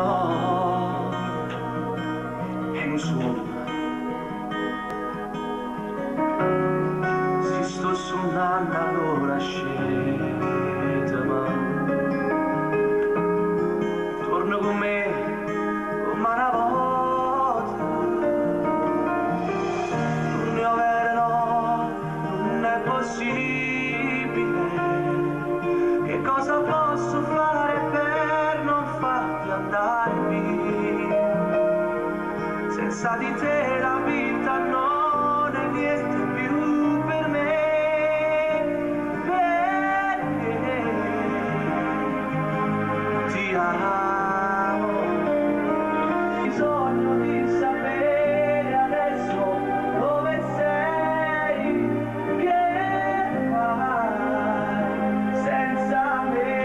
nord e non suona. Si sto suonando allora sceta, ma torna con me come una volta. Non ne avere no, non è possibile. Che cosa posso fare per non farti andare via? Senza di te la vita non è niente più per me, perché ti amo. Ho bisogno di sapere adesso dove sei, che fai senza me.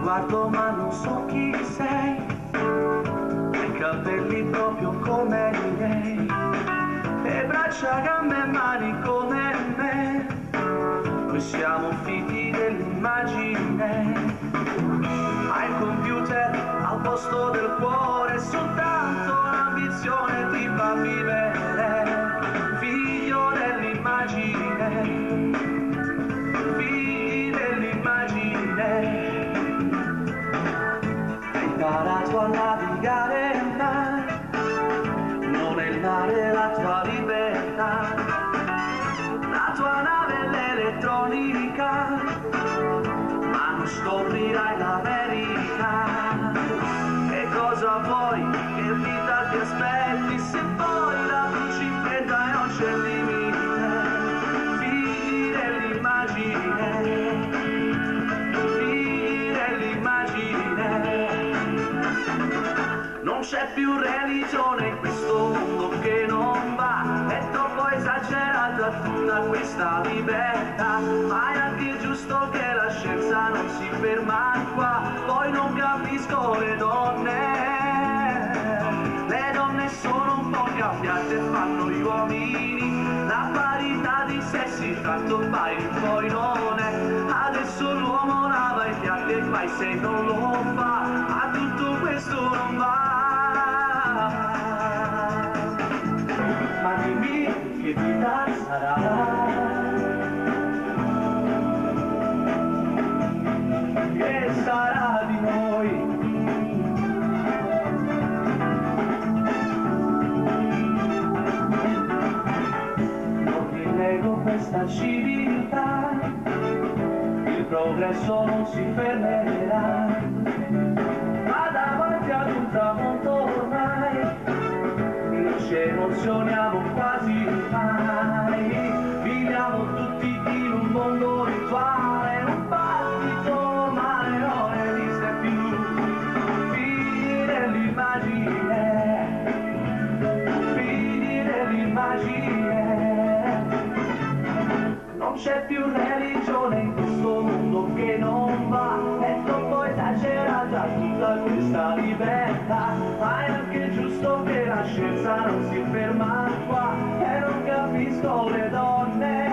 Guardo ma non so chi sei, hai capelli proprio come i miei, e braccia, gambe e mani come me, noi siamo figli dell'immagine, hai il computer al posto del cuore, soltanto l'ambizione ti fa vivere, figlio dell'immagine, figli dell'immagine. Imparato a navigare il mare, non è il mare la tua libertà, la tua nave è l'elettronica, ma non scoprirai l'America. E cosa vuoi? ti aspetti se poi la bruci in fretta e non c'è limite. Figli dell'immagine, figli dell'immagine. Non c'è più religione in questo mondo che non va, è troppo esagerata tutta questa libertà, ma è anche giusto che la scienza non si ferma qua. Poi non capisco le donne sono un po' cambiate, fanno gli uomini, la parità di sessi tanto vai poi non è. Adesso l'uomo lava i piatti e fai se non lo fa, ma tutto questo non va. Ma dimmi che vita sarà, che sarà di noi. Questa civiltà, il progresso non si fermerà, ma davanti ad un tramonto ormai non ci emozioniamo quasi mai. Viviamo tutti in un mondo rituale, un battito male non esiste più. Figli dell'immagine, figli dell'immagine. Non c'è più religione in questo mondo che non va, è troppo esagerata tutta questa libertà, ma è anche giusto che la scienza non si ferma qua. E non capisco le donne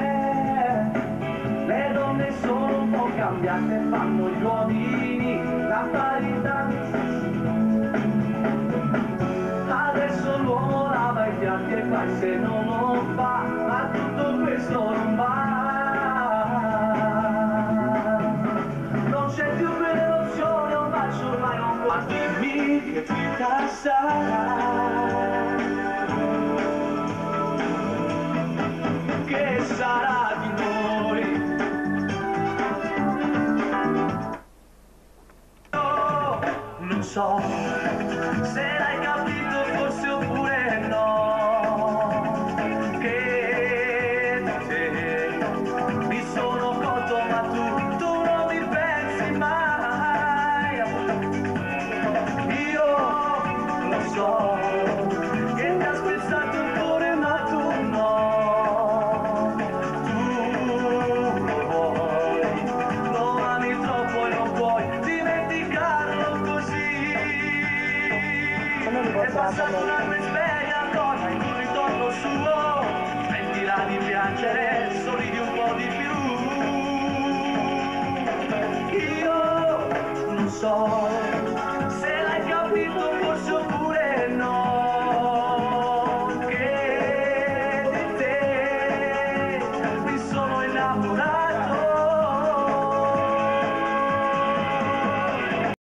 sono un po' cambiate, fanno gli uomini, la parità. Adesso l'uomo lava i piatti e fa se non lo fa, ma tutto questo non va. Dimmi che vita sarà, che sarà di noi. Io non so se l'hai capito forse oppure no, che di te mi sono conto ma tu non mi pensi mai. So che ti ha spezzato il cuore ma tu no, tu lo vuoi, lo ami troppo e non puoi dimenticarlo così. È passata una sveglia donna in un ritorno suo, smettila di piangere, sorridi un po' di più. Io non so